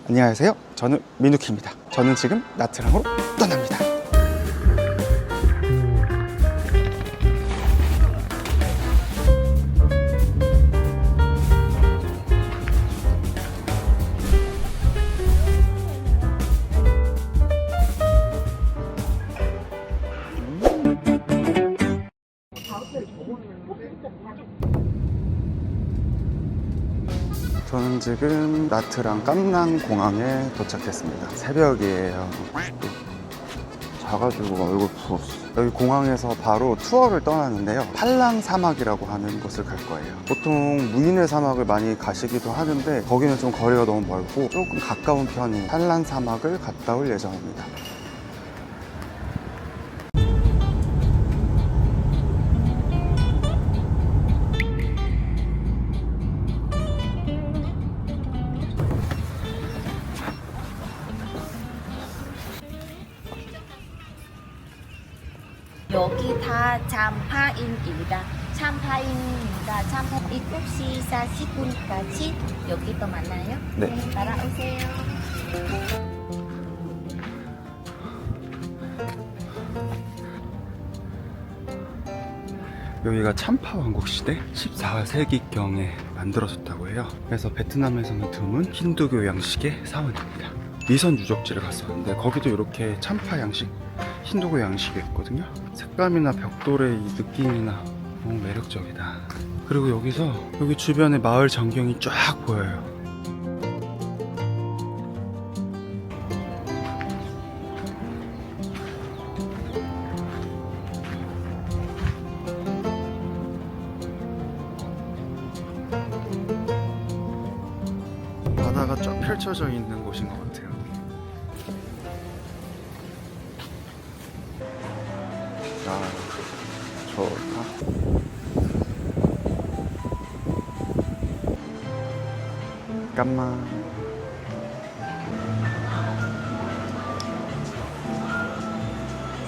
안녕하세요. 저는 민우키입니다. 저는 지금 나트랑으로 떠납니다. 저는 지금 나트랑 깜랑 공항에 도착했습니다. 새벽이에요. 자가지고 얼굴 부었어. 여기 공항에서 바로 투어를 떠나는데요, 팔랑 사막이라고 하는 곳을 갈 거예요. 보통 무인의 사막을 많이 가시기도 하는데 거기는 좀 거리가 너무 멀고 조금 가까운 편인 팔랑 사막을 갔다 올 예정입니다. 여기 다 참파인입니다. 참파인입니다. 참파 7시 40분까지 여기도 만나요. 네. 따라오세요. 여기가 참파 왕국 시대 14세기경에 만들어졌다고 해요. 그래서 베트남에서는 드문 힌두교 양식의 사원입니다. 미선 유적지를 갔었는데 거기도 이렇게 참파 양식, 힌두교 양식이 있거든요. 색감이나 벽돌의 이 느낌이나 너무 매력적이다. 그리고 여기서 여기 주변에 마을 전경이 쫙 보여요. 바다가 쫙 펼쳐져 있는 곳인 것 같아요. 아, 좋다. 잠깐만.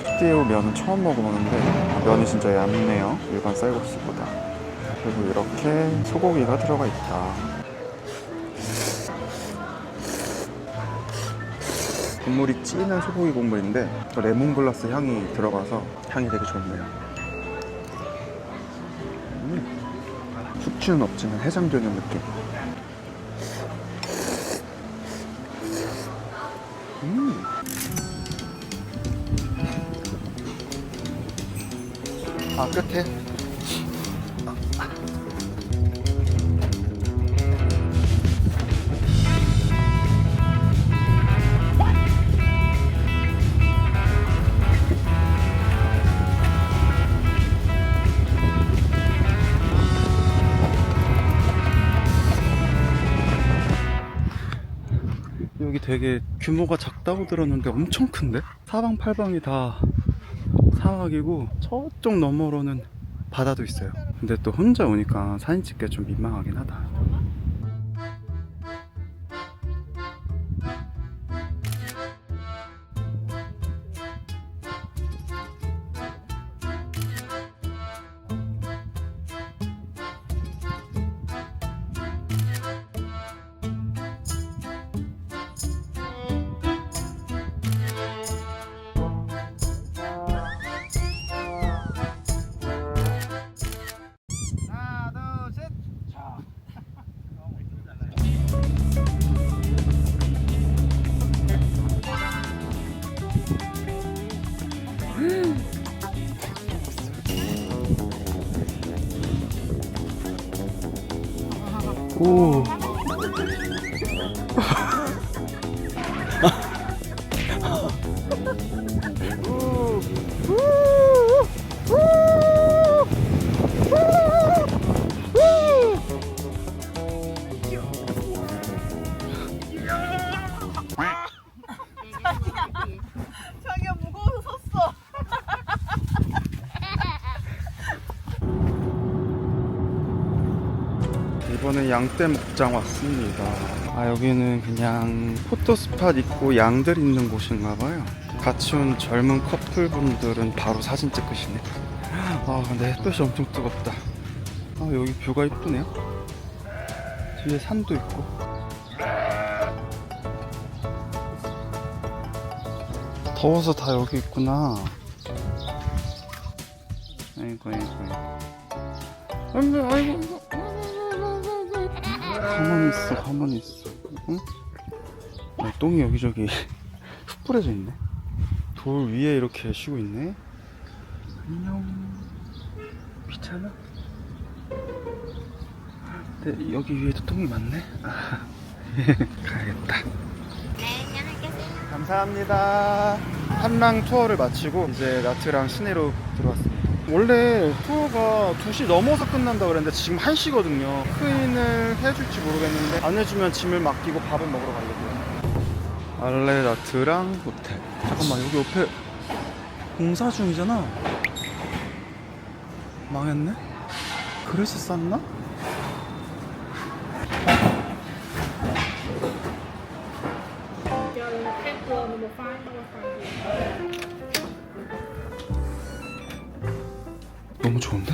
스티우 면은 처음 먹어보는데 면이 진짜 얇네요, 일반 쌀국수보다. 그리고 이렇게 소고기가 들어가 있다. 국물이 진한 소고기 국물인데 레몬글라스 향이 들어가서 향이 되게 좋네요. 숙주는 없지만 해장되는 느낌. 아, 끝에 여기 되게 규모가 작다고 들었는데 엄청 큰데? 사방팔방이 다 사막이고 저쪽 너머로는 바다도 있어요. 근데 또 혼자 오니까 사진 찍기가 좀 민망하긴 하다. 오. 자기가 무거워서 섰어. 이번에 양떼 목장 왔습니다. 아, 여기는 그냥 포토스팟 있고 양들 있는 곳인가 봐요. 같이 온 젊은 커플분들은 바로 사진 찍으시네. 아, 근데 햇볕이 엄청 뜨겁다. 아, 여기 뷰가 이쁘네요. 뒤에 산도 있고. 더워서 다 여기 있구나. 아이고 아이고 아이고 아이고. 가만히 있어 가만히 있어. 응? 아, 똥이 여기저기 흙 뿌려져 있네. 돌 위에 이렇게 쉬고 있네. 안녕. 귀찮아? 근데 여기 위에도 똥이 많네. 아, 가야겠다. 네, 안녕히 계세요. 감사합니다. 한랑 투어를 마치고 이제 나트랑 시내로 들어왔습니다. 원래 투어가 2시 넘어서 끝난다 그랬는데 지금 1시거든요. 크인을 해줄지 모르겠는데 안 해주면 짐을 맡기고 밥을 먹으러 가려고요. 알레 나트랑 호텔. 잠깐만, 여기 옆에 공사 중이잖아. 망했네? 그래서 쌌나? 너무 좋은데?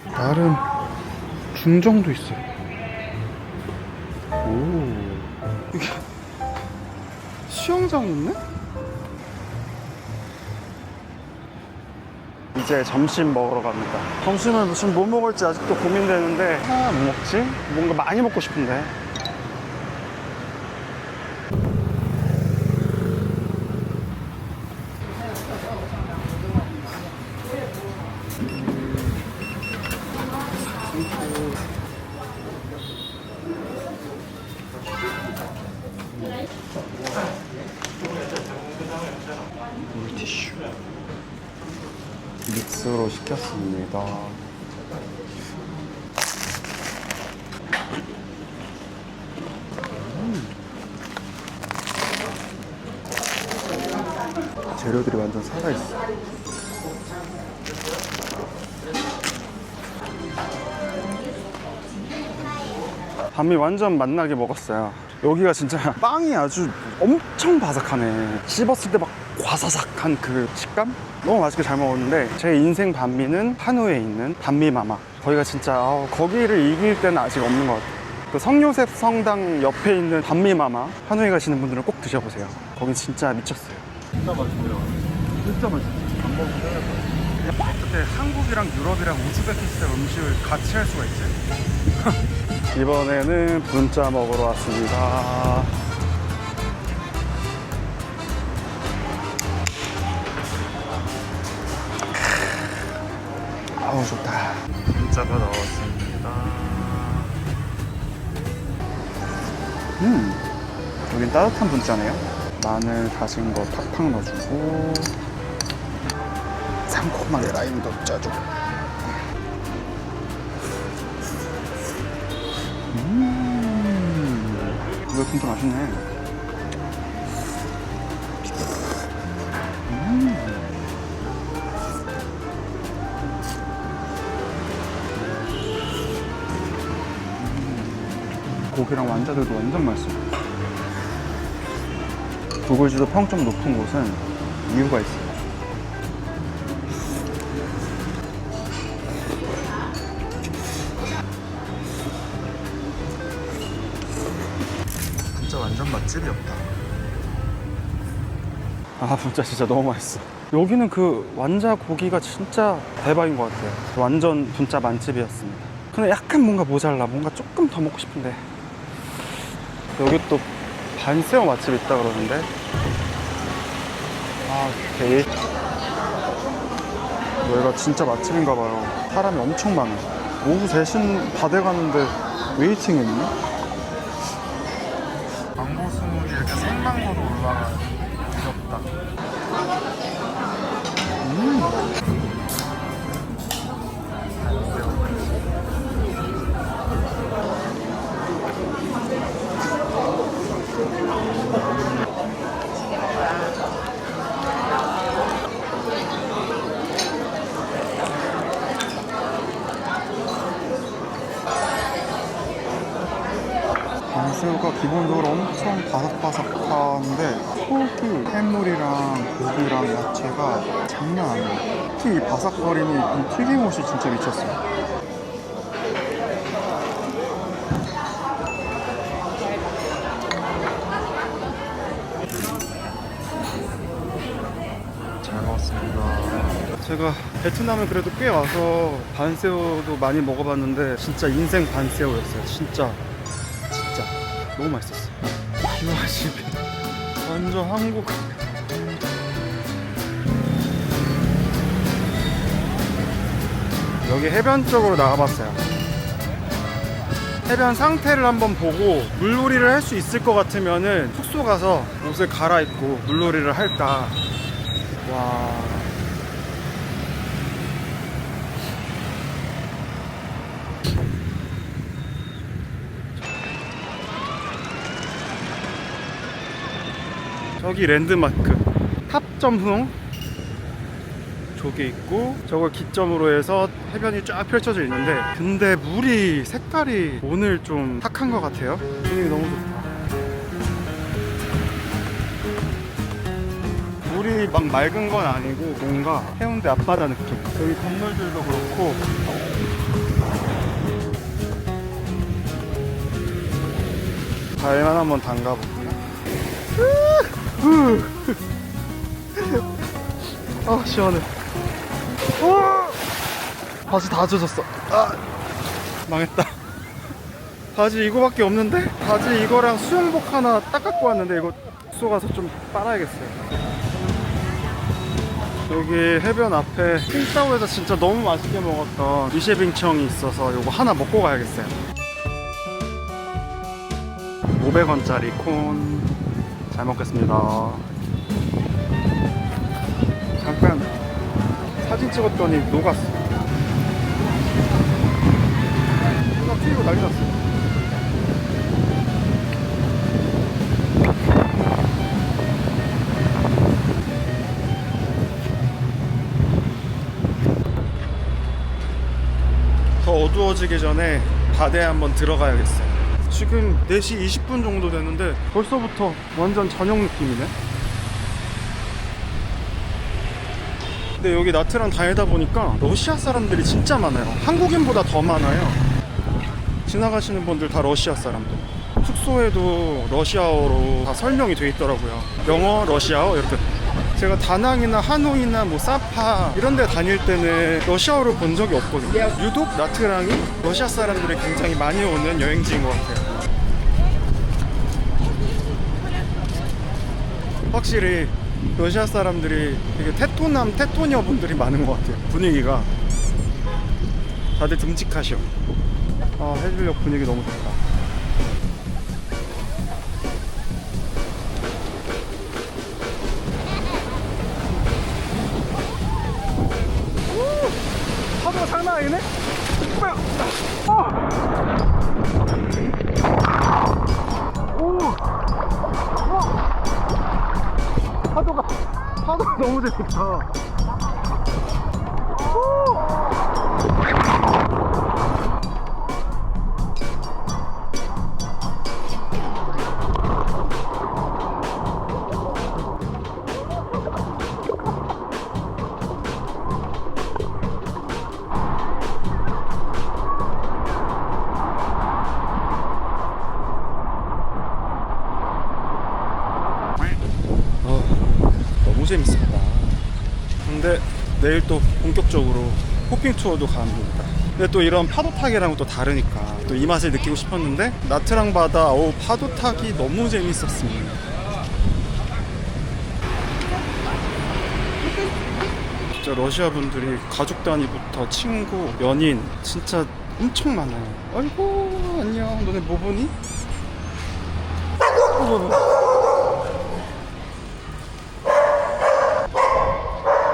나름 중정도 있어요. 오, 이게 수영장이 있네? 이제 점심 먹으러 갑니다. 점심을 무슨 뭐 먹을지 아직도 고민되는데 뭐 먹지? 뭔가 많이 먹고 싶은데. 물티슈 믹스로 시켰습니다. 재료들이 완전 살아있어. 밤이 완전 맛나게 먹었어요. 여기가 진짜 빵이 아주 엄청 바삭하네. 씹었을 때 막 과사삭한 그 식감? 너무 맛있게 잘 먹었는데 제 인생 반미는 한우에 있는 반미마마. 거기가 진짜 거기를 이길 때는 아직 없는 것 같아요. 그 성요셉 성당 옆에 있는 반미마마, 한우에 가시는 분들은 꼭 드셔보세요. 거긴 진짜 미쳤어요. 진짜 맛있네요. 진짜 맛있어요. 안 먹으면 끝날 거예요. 어떻게 한국이랑 유럽이랑 우즈베키스탄 음식을 같이 할 수가 있지? 이번에는 분짜 먹으러 왔습니다. 아우 좋다. 분짜가 나왔습니다. 여긴 따뜻한 분짜네요. 마늘 다진 거 팍팍 넣어주고 상콤하게 라임도 짜주고. 이거 진짜 맛있네. 고기랑 완자들도 완전 맛있어요. 구글지도 평점 높은 곳은 이유가 있어요. 진짜 완전 맛집이었다. 아 진짜 너무 맛있어. 여기는 그 완자 고기가 진짜 대박인 것 같아요. 완전 진짜 만집이었습니다. 근데 약간 뭔가 모자라. 뭔가 조금 더 먹고 싶은데. 여기 또 반새우 맛집 있다 그러는데. 아 오케이. 여기가 진짜 맛집인가 봐요. 사람이 엄청 많아. 오후 3시 다 돼가는데 웨이팅이 있네. 망고스물이 이렇게 생망고로 올라가. 귀엽다. 방새우가 기본적으로 엄청 바삭바삭한데 고기, 해물이랑 고기랑 야채가 장난 아니에요. 특히 이 바삭거림이 이 튀김옷이 진짜 미쳤어요. 제가 베트남을 그래도 꽤 와서 반새우도 많이 먹어봤는데 진짜 인생 반새우였어요. 진짜 너무 맛있었어요. 기와집이 완전 한국. 여기 해변 쪽으로 나가봤어요. 해변 상태를 한번 보고 물놀이를 할 수 있을 것 같으면은 숙소 가서 옷을 갈아입고 물놀이를 할까. 와. 저기 랜드마크 탑점흥 저기 있고, 저걸 기점으로 해서 해변이 쫙 펼쳐져 있는데, 근데 물이 색깔이 오늘 좀 탁한 것 같아요. 분위기 너무 좋다. 물이 막 맑은 건 아니고 뭔가 해운대 앞바다 느낌. 여기 건물들도 그렇고. 발만 한번 담가볼게요. 아 시원해. 바지 다 젖었어. 망했다. 바지 이거밖에 없는데? 바지 이거랑 수영복 하나 딱 갖고 왔는데 이거 숙소 가서 좀 빨아야겠어요. 여기 해변 앞에 킹따오에서 진짜 너무 맛있게 먹었던 미쉐빙청이 있어서 이거 하나 먹고 가야겠어요. 500원짜리 콘 잘 먹겠습니다. 잠깐 사진 찍었더니 녹았어. 누가 튀고 난리 났어. 더 어두워지기 전에 바다에 한번 들어가야겠어요. 지금 4시 20분 정도 됐는데 벌써부터 완전 저녁 느낌이네. 근데 여기 나트랑 다니다 보니까 러시아 사람들이 진짜 많아요. 한국인보다 더 많아요. 지나가시는 분들 다 러시아 사람들. 숙소에도 러시아어로 다 설명이 돼 있더라고요. 영어, 러시아어 이렇게. 제가 다낭이나 하노이나 뭐 사파 이런 데 다닐 때는 러시아어를 본 적이 없거든요. 유독 나트랑이 러시아 사람들이 굉장히 많이 오는 여행지인 것 같아요. 확실히 러시아 사람들이 되게 테토남, 테토녀 분들이 많은 것 같아요. 분위기가 다들 듬직하셔. 해질녘 분위기 너무 좋다. 파도가 장난 아니네? 뭐야? 파도가 너무 재밌다. 너무 재밌습니다. 근데 내일 또 본격적으로 호핑 투어도 갑니다. 근데 또 이런 파도 타기랑은 또 다르니까 또 이 맛을 느끼고 싶었는데, 나트랑 바다 파도 타기 너무 재밌었습니다. 진짜 러시아 분들이 가족 단위부터 친구, 연인 진짜 엄청 많아요. 아이고 안녕, 너네 뭐 보니?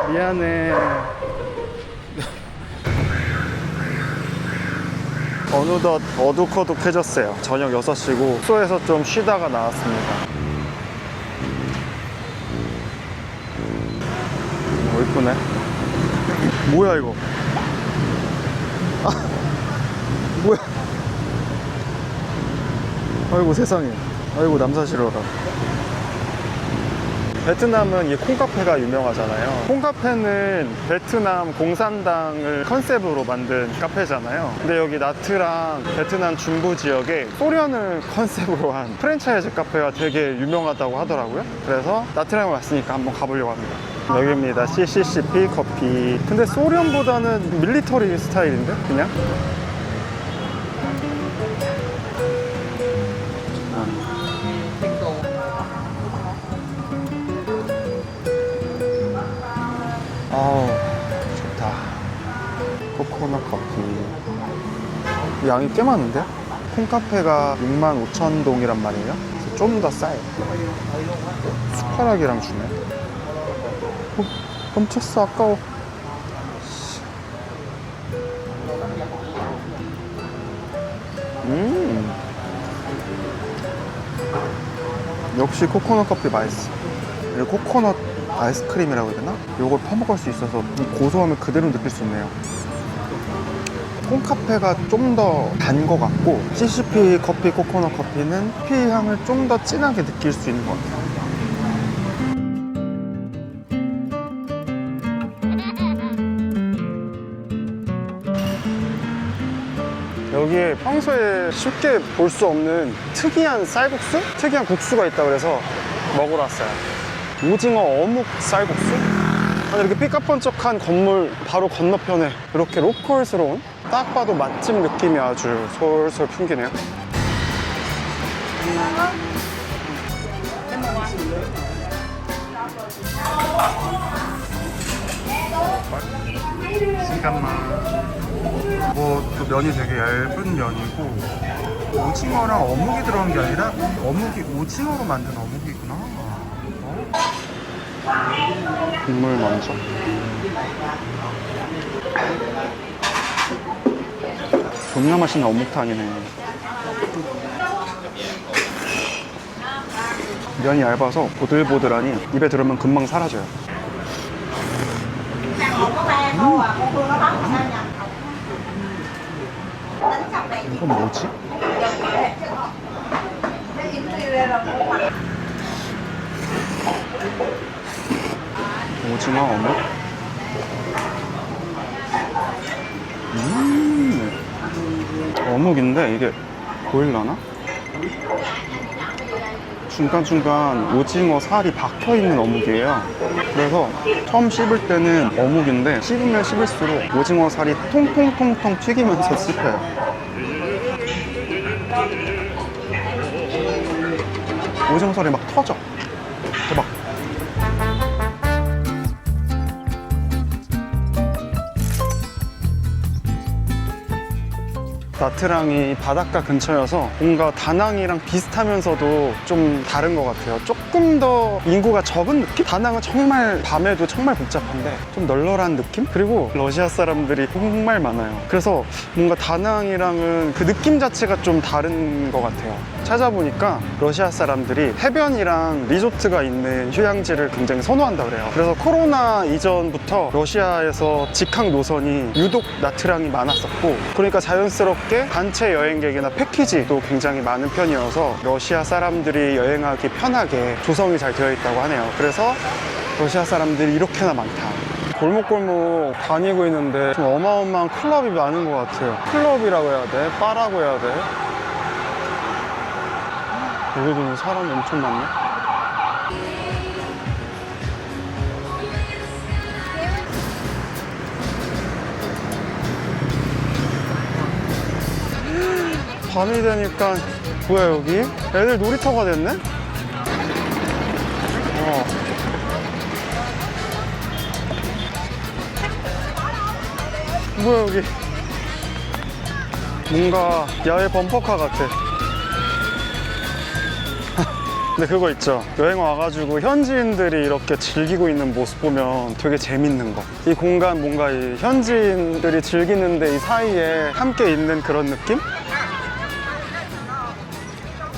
미안해. 어느덧 어둑어둑해졌어요. 저녁 6시고 숙소에서 좀 쉬다가 나왔습니다. 이쁘네. 뭐야 이거. 뭐야. 아이고 세상에. 아이고 남사시러라. 베트남은 이 콩카페가 유명하잖아요. 콩카페는 베트남 공산당을 컨셉으로 만든 카페잖아요. 근데 여기 나트랑 베트남 중부 지역에 소련을 컨셉으로 한 프랜차이즈 카페가 되게 유명하다고 하더라고요. 그래서 나트랑에 왔으니까 한번 가보려고 합니다. 여기입니다. CCCP 커피. 근데 소련보다는 밀리터리 스타일인데 그냥? 아우 좋다. 코코넛 커피. 양이 꽤 많은데? 콩카페가 65,000동이란 말이에요. 그래서 좀 더 싸요. 숟가락이랑 주네. 멈췄어. 아까워. 역시 코코넛 커피 맛있어. 그리고 코코넛 아이스크림이라고 해야 되나? 요걸 퍼먹을 수 있어서 이 고소함을 그대로 느낄 수 있네요. 콩카페가 좀 더 단 것 같고 CCP 커피, 코코넛 커피는 커피 향을 좀 더 진하게 느낄 수 있는 것 같아요. 여기에 평소에 쉽게 볼 수 없는 특이한 쌀국수? 특이한 국수가 있다고 그래서 먹으러 왔어요. 오징어 어묵 쌀국수? 아니, 이렇게 삐까뻔쩍한 건물 바로 건너편에 이렇게 로컬스러운, 딱 봐도 맛집 느낌이 아주 솔솔 풍기네요. 잠깐만. 또 면이 되게 얇은 면이고 오징어랑 어묵이 들어간 게 아니라 어묵이 오징어로 만든 어묵이구나. 국물 먼저. 존나 맛있는 어묵탕이네. 면이 얇아서 보들보들하니 입에 들으면 금방 사라져요. 이건 뭐지? 오징어 어묵? 어묵인데 이게 보일라나? 중간중간 오징어 살이 박혀있는 어묵이에요. 그래서 처음 씹을 때는 어묵인데 씹으면 씹을수록 오징어 살이 통통통통 튀기면서 씹혀요. 오징어 살이 막 터져. 대박. 나트랑이 바닷가 근처여서 뭔가 다낭이랑 비슷하면서도 좀 다른 것 같아요. 조금 더 인구가 적은 느낌? 다낭은 정말 밤에도 정말 복잡한데 좀 널널한 느낌? 그리고 러시아 사람들이 정말 많아요. 그래서 뭔가 다낭이랑은 그 느낌 자체가 좀 다른 것 같아요. 찾아보니까 러시아 사람들이 해변이랑 리조트가 있는 휴양지를 굉장히 선호한다고 그래요. 그래서 코로나 이전부터 러시아에서 직항 노선이 유독 나트랑이 많았었고, 그러니까 자연스럽게 단체 여행객이나 패키지도 굉장히 많은 편이어서 러시아 사람들이 여행하기 편하게 조성이 잘 되어 있다고 하네요. 그래서 러시아 사람들이 이렇게나 많다. 골목골목 다니고 있는데 좀 어마어마한 클럽이 많은 것 같아요. 클럽이라고 해야 돼? 바라고 해야 돼? 여기도 사람이 엄청 많네. 밤이 되니까 뭐야 여기? 애들 놀이터가 됐네? 뭐야 여기? 뭔가 야외 범퍼카 같아. 근데 그거 있죠, 여행 와가지고 현지인들이 이렇게 즐기고 있는 모습 보면 되게 재밌는 거. 이 공간 뭔가 이 현지인들이 즐기는데 이 사이에 함께 있는 그런 느낌?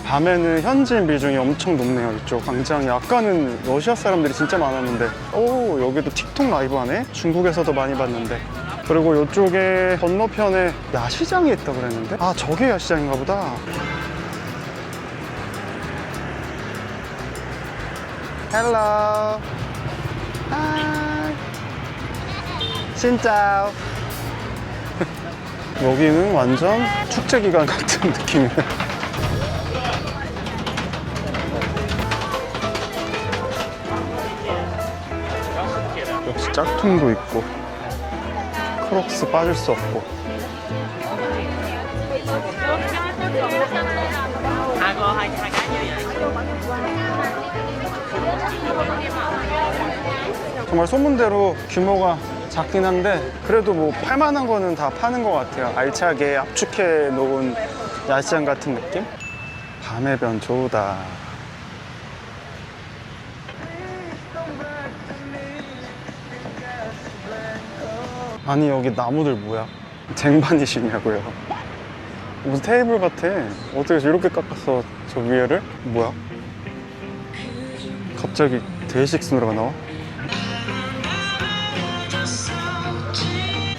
밤에는 현지인 비중이 엄청 높네요. 이쪽 광장이. 아까는 러시아 사람들이 진짜 많았는데, 오, 여기도 틱톡 라이브 하네? 중국에서도 많이 봤는데. 그리고 이쪽에 건너편에 야시장이 있다고 그랬는데, 아, 저게 야시장인가 보다. 헬로. 하이. 신짜오. 여기는 완전 축제 기간 같은 느낌이네. 짝퉁도 있고, 크록스 빠질 수 없고. 정말 소문대로 규모가 작긴 한데 그래도 뭐 팔만한 거는 다 파는 것 같아요. 알차게 압축해 놓은 야시장 같은 느낌? 밤의 변 좋다. 아니 여기 나무들 뭐야? 쟁반이시냐고요? 무슨 테이블 같아. 어떻게 이렇게 깎았어 저 위에를? 뭐야? 갑자기 데이식스 노래가 나와?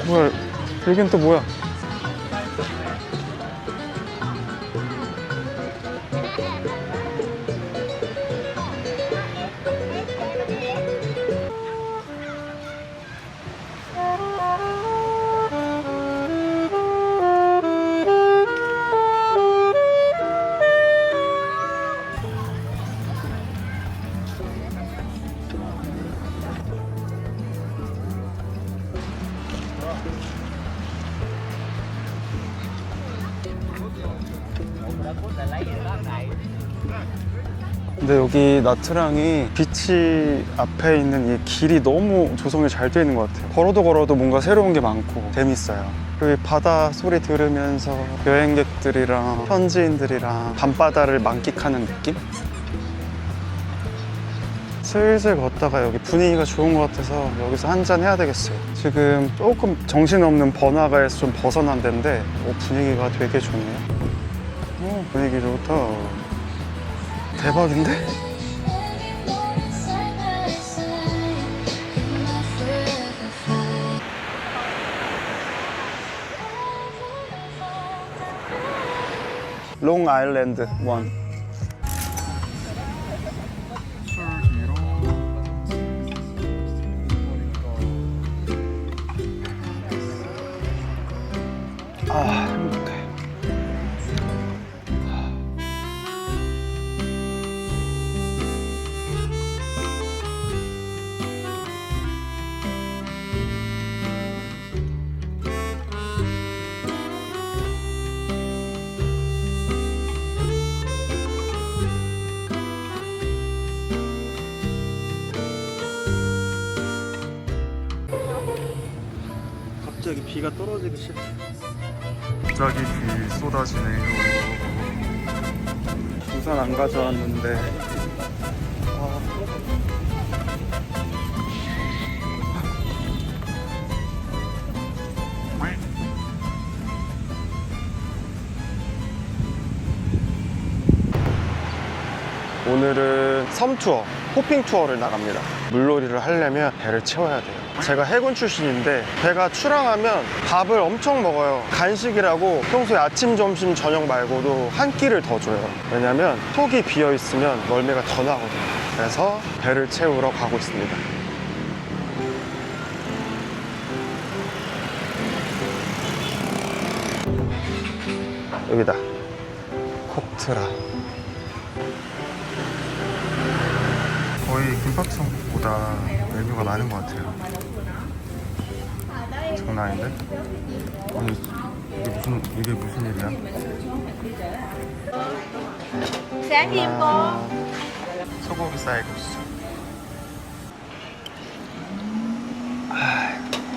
뭐야, 여긴 또 뭐야? 근데 여기 나트랑이 비치 앞에 있는 이 길이 너무 조성이 잘 되어 있는 것 같아요. 걸어도 뭔가 새로운 게 많고 재밌어요. 그리고 이 바다 소리 들으면서 여행객들이랑 현지인들이랑 밤바다를 만끽하는 느낌? 슬슬 걷다가 여기 분위기가 좋은 것 같아서 여기서 한잔 해야 되겠어요. 지금 조금 정신없는 번화가에서 좀 벗어난 데인데 분위기가 되게 좋네요. 분위기 좋다. 대박인데? 롱 아일랜드 1. 아, 행복해. 갑자기 비가 떨어지기 시작해. 갑자기 비 쏟아지네요. 우산 안 가져왔는데. 오늘은 섬 투어, 호핑 투어를 나갑니다. 물놀이를 하려면 배를 채워야 돼요. 제가 해군 출신인데 배가 출항하면 밥을 엄청 먹어요. 간식이라고 평소에 아침, 점심, 저녁 말고도 한 끼를 더 줘요. 왜냐면 속이 비어 있으면 멀미가 더 나거든요. 그래서 배를 채우러 가고 있습니다. 여기다. 콕트라. 거의 김밥천국보다 메뉴가 많은 것 같아요. 장난 아닌데? 아니, 이게 무슨 일이야? Sáng gì em cô? 소고기 쌀국수.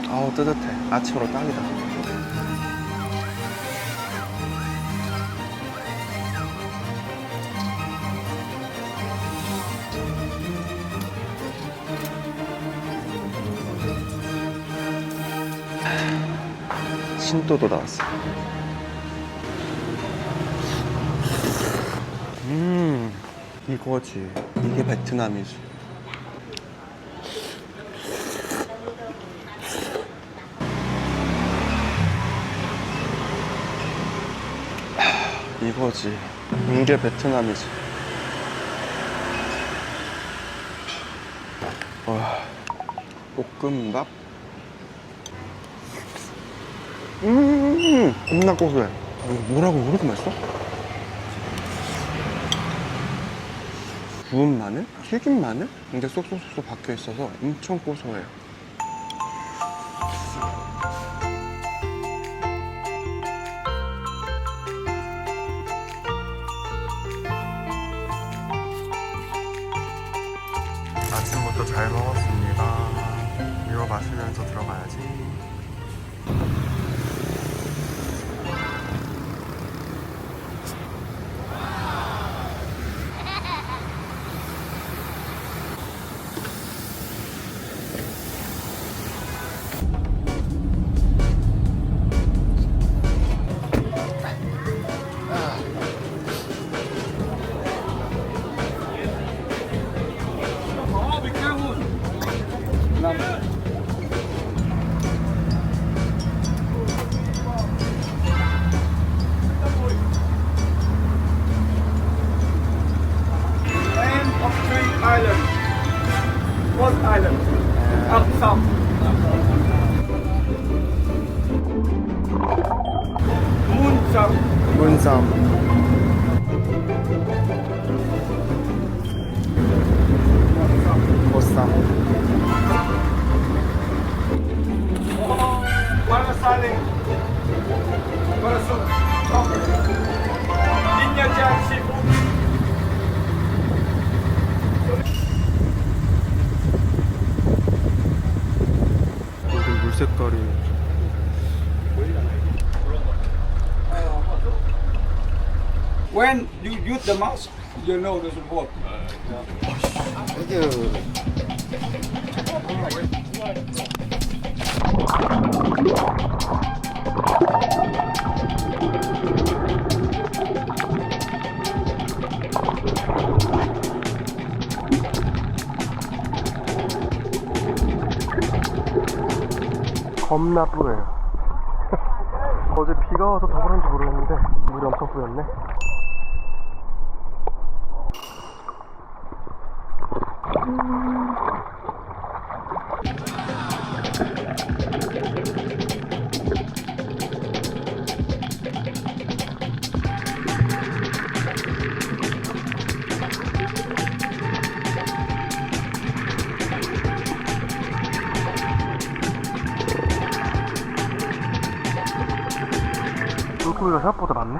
아우 뜨뜻해. 아침으로 딱이다. 신도도 나왔어. 이거지. 이게 베트남이지. 이거지. 이게 베트남이지. 와, 볶음밥. 겁나 고소해. 뭐라고 그렇게 맛있어? 구운 마늘? 튀긴 마늘? 근데 쏙쏙쏙 박혀 있어서 엄청 고소해요. 아침부터 잘 먹었습니다. 이거 마시면서 들어가야지. Island. What island? Up south. Moon south. 문삼. 보쌈. Wanasali. Warasuk. Linya Jan seafood. 여기 물 색깔이 When you use the mouse, you know this will work. 되게 겁나 뿌예요. 어제 비가 와서 더 그런지 모르겠는데 물이 엄청 뿌였네. 물고기가 생각보다 많네.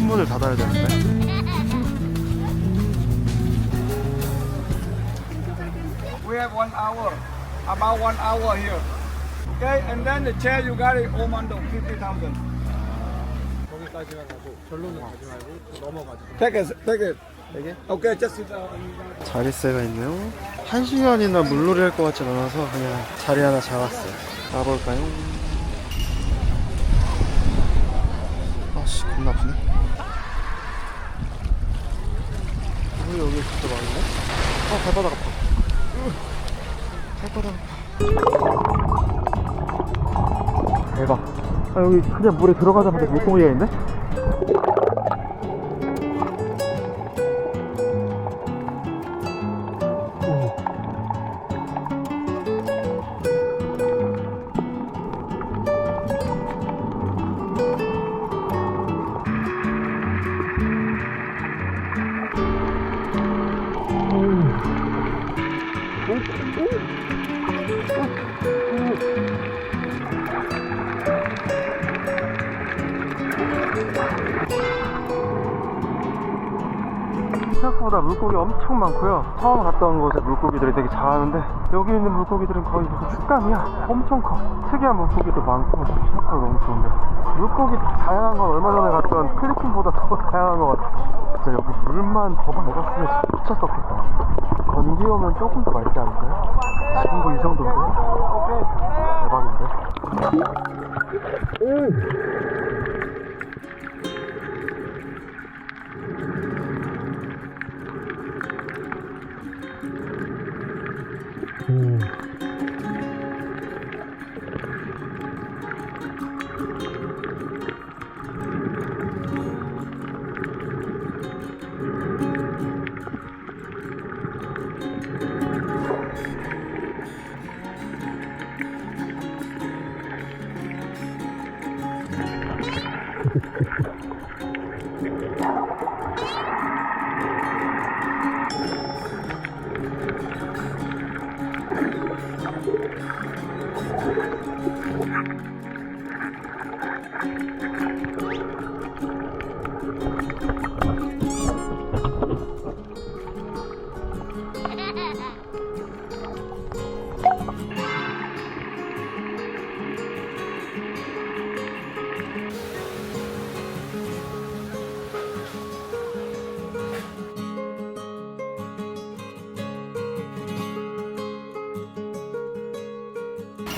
문을 닫아야 되는데. We have 1 hour, about 1 hour here. Okay, and then the chair you got it Omando 50,000. 거기까지만 가고 결론은 가지 말고 넘어가지. Take it, take it. 이게 Okay, just sit down. 자리세가 있네요. 1시간이나 물놀이 할 것 같진 않아서 그냥 자리 하나 잡았어요. 가볼까요? 아씨 겁나 아프네. 여기 진짜 많은데? 발바닥 아파. 발바닥 아파. 대박. 여기 그냥 물에 들어가자마자 물고기가 있네? 생각보다 물고기 엄청 많고요. 처음 갔던 곳에 물고기들이 되게 작았는데 여기 있는 물고기들은 거의 무슨 습감이야. 엄청 커. 특이한 물고기도 많고 생각보다 너무 좋은데 물고기 다양한 건 얼마 전에 갔던 필리핀보다 더 다양한 것 같아. 진짜 여기 물만 더 맑았으면 진짜 좋겠다. 건기 오면 조금 더 맑지 않을까요? 지금도 이 정도인데? 대박인데?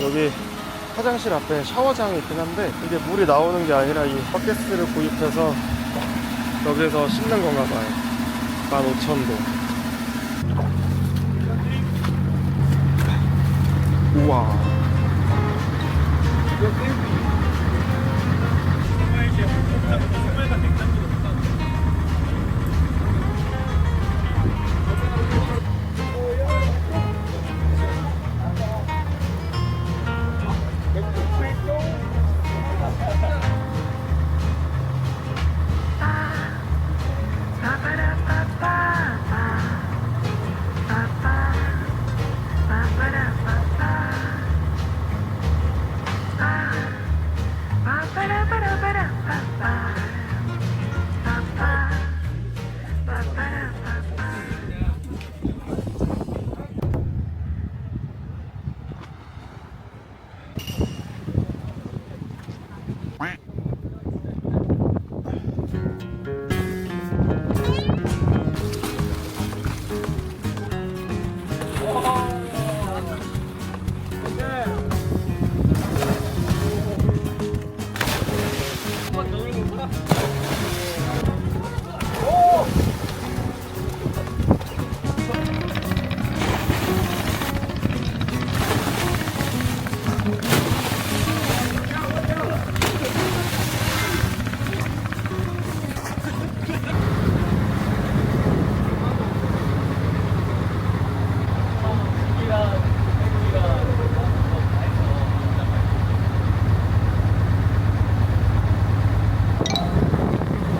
여기 화장실 앞에 샤워장이 있긴 한데 이게 물이 나오는 게 아니라 이 버켓스를 구입해서 여기서 씻는 건가 봐요. 15,000도. 우와.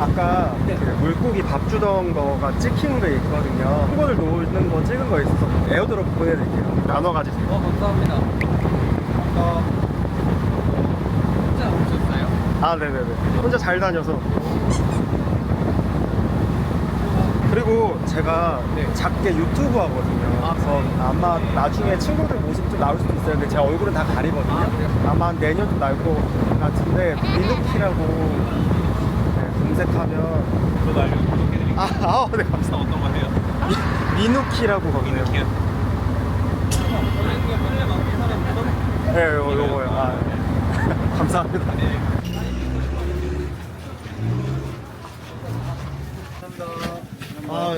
아까 그 물고기 밥 주던 거가 찍힌 게 있거든요. 친구들 노는 거 찍은 거 있어서 에어드롭 보내드릴게요. 나눠 가지세요. 감사합니다. 혼자 오셨어요? 아, 네네네. 혼자 잘 다녀서. 그리고 제가 작게 유튜브 하거든요. 그래서 아마 나중에 친구들 모습 좀 나올 수도 있어요. 근데 제 얼굴은 다 가리거든요. 아마 내년도 나올 것 같은데 미누키라고 검색하면 저도 구독해드릴게요. 네, 감사합니다. 어떤 건데요? 미누키라고 거기네요. 네, 요거요. 감사합니다.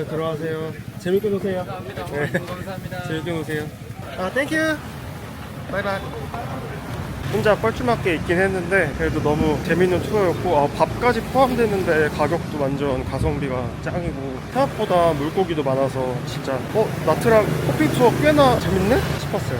들어가세요. 재밌게 노세요. 네. 감사합니다. 재밌게 노세요. 땡큐. 바이바이. 혼자 뻘쭘하게 있긴 했는데 그래도 너무 재밌는 투어였고 밥까지 포함됐는데 가격도 완전 가성비가 짱이고 생각보다 물고기도 많아서 진짜 나트랑 호핑 투어 꽤나 재밌네? 싶었어요.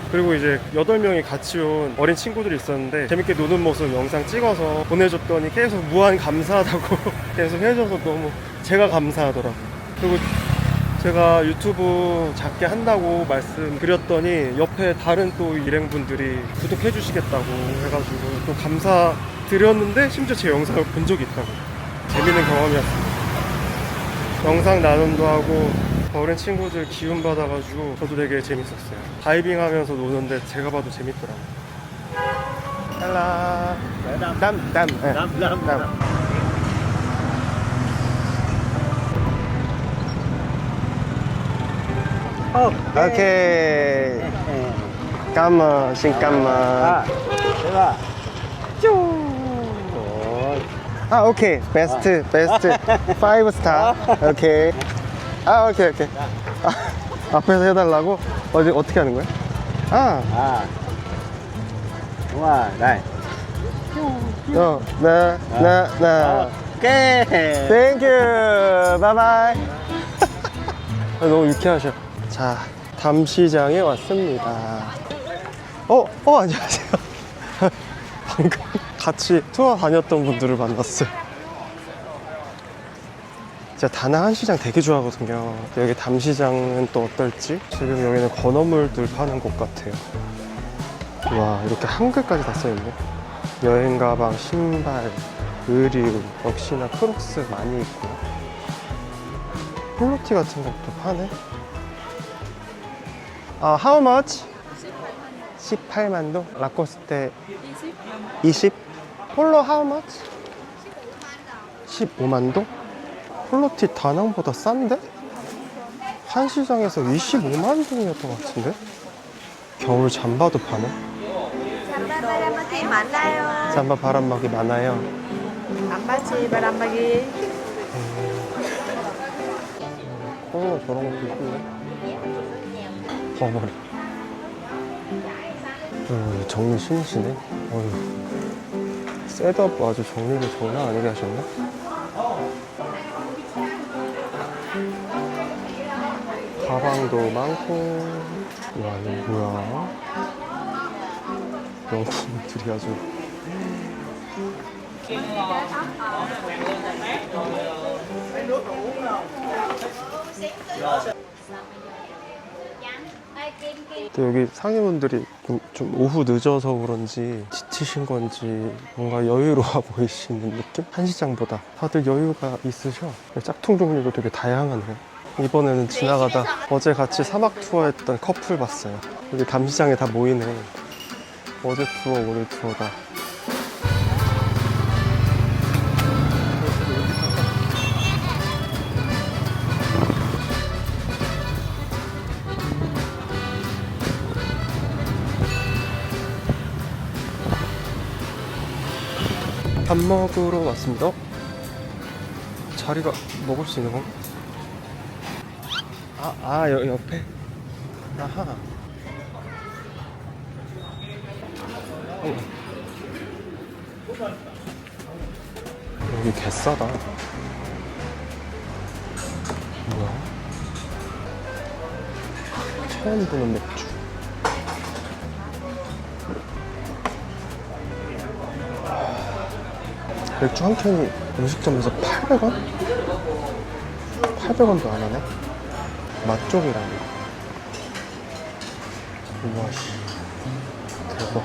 그리고 이제 8명이 같이 온 어린 친구들이 있었는데 재밌게 노는 모습 영상 찍어서 보내줬더니 계속 무한 감사하다고 계속 해줘서 너무 제가 감사하더라고요. 그리고 제가 유튜브 작게 한다고 말씀드렸더니 옆에 다른 또 일행분들이 구독해 주시겠다고 해가지고 또 감사드렸는데 심지어 제 영상을 본 적이 있다고. 재밌는 경험이었습니다. 영상 나눔도 하고 어린 친구들 기운 받아가지고 저도 되게 재밌었어요. 다이빙 하면서 노는데 제가 봐도 재밌더라고요. 땀. 오케이. 까만, 신까만. 아, 오케이. 베스트. 5스타. 오케이. 아, 오케이. 앞에서 해달라고? 어떻게 하는 거야? đây. 네. Ok. 땡큐. 바이바이. 너무 유쾌하셔. 자, 담시장에 왔습니다. 안녕하세요. 방금 같이 투어 다녔던 분들을 만났어요. 제가 다낭 한시장 되게 좋아하거든요. 여기 담시장은 또 어떨지? 지금 여기는 건어물들 파는 곳 같아요. 와, 이렇게 한글까지 다 써있네. 여행 가방, 신발, 의류, 역시나 크록스 많이 있고, 폴로티 같은 것도 파네. How much? 18만 동? 라코스테 20? 폴로 how much? 15만 동? 폴로티 다낭보다 싼데? 한시장에서 25만 동이었던 것 같은데? 겨울 잠바도 파네? 잠바 바람막이 많아요. 잠바 바람막이 많아요. 안바지 바람막이. 저런 것도 있네. 어머나. 정리 신이시네. 셋업 아주 정리를 장난 아니게 하셨네. 가방도 많고. 와, 이거 뭐야? 명품들이 아주. 또 여기 상인분들이 좀 오후 늦어서 그런지 지치신 건지 뭔가 여유로워 보이시는 느낌? 한시장보다 다들 여유가 있으셔. 짝퉁 종류도 되게 다양하네요. 이번에는 지나가다 어제 같이 사막 투어했던 커플 봤어요. 여기 담시장에 다 모이네. 어제 투어 오늘 투어다. 밥 먹으러 왔습니다. 자리가 먹을 수 있는 건가? 여기 옆에. 아하. 여기 개싸다. 뭐야? 처음 보는 맥주. 맥주 한 캔이 음식점에서 800원? 800원도 안 하네? 맛쪽이라는 거. 우와, 씨. 대박.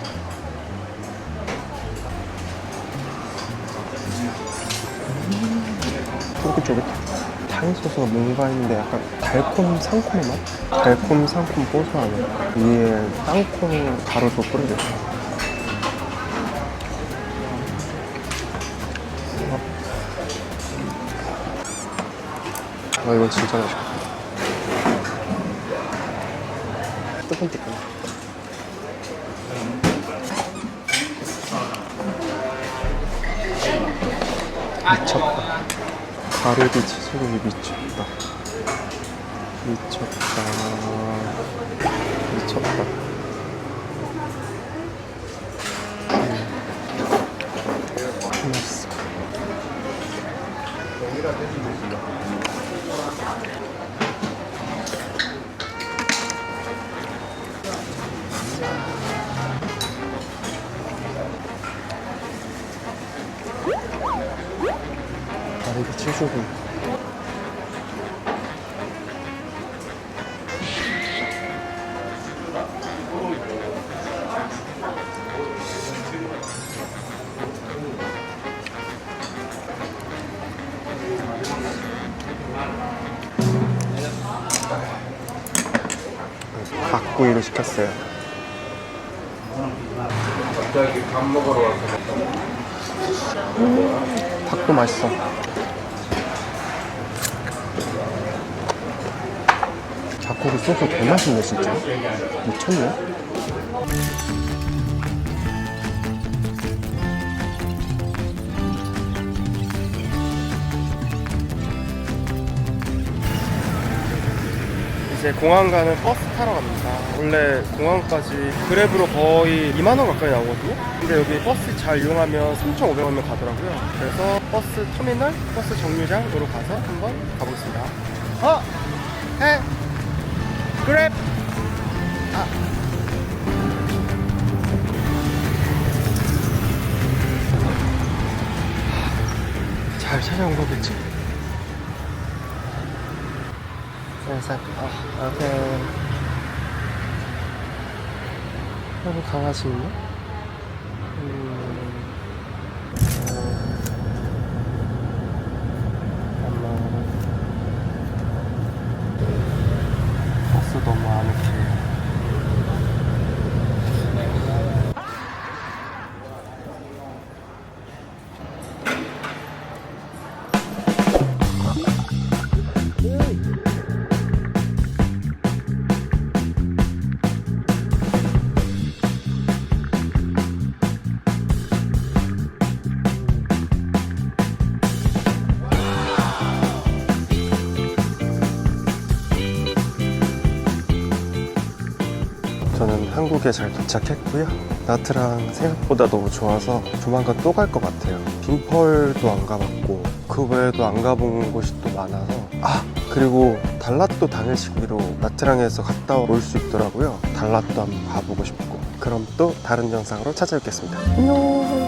쫄깃쫄깃. 타인소스가 뭔가 있는데 약간 달콤 상콤한 맛? 달콤 상콤 고소하네. 위에 땅콩 가루도 뿌려졌어. 이건 진짜 맛있겠다. 뜨끈뜨끈. 미쳤다. 가르비 치즈국이 미쳤다. 미쳤다. 맛있어. 가리비 치즈국. 닭구이를 시켰어요. 갑자기 밥 먹으러 와서 닭도 맛있어. 고기 소스 개 맛있네 진짜. 미쳤네. 이제 공항 가는 버스 타러 갑니다. 원래 공항까지 그랩으로 거의 2만 원 가까이 나오거든요. 근데 여기 버스 잘 이용하면 3,500원면 가더라고요. 그래서 버스 터미널, 버스 정류장으로 가서 한번 가보겠습니다. 그랩! 잘 찾아온 거겠지? 살살. 오케이. 여기 강아지 있네? 버스 너무 아늑해. 저는 한국에 잘 도착했고요. 나트랑 생각보다 너무 좋아서 조만간 또 갈 것 같아요. 빈펄도 안 가봤고 그 외에도 안 가본 곳이 또 많아서 그리고 달랏도 당일치기로 나트랑에서 갔다 올 수 있더라고요. 달랏도 한번 가보고 싶고. 그럼 또 다른 영상으로 찾아뵙겠습니다. 안녕.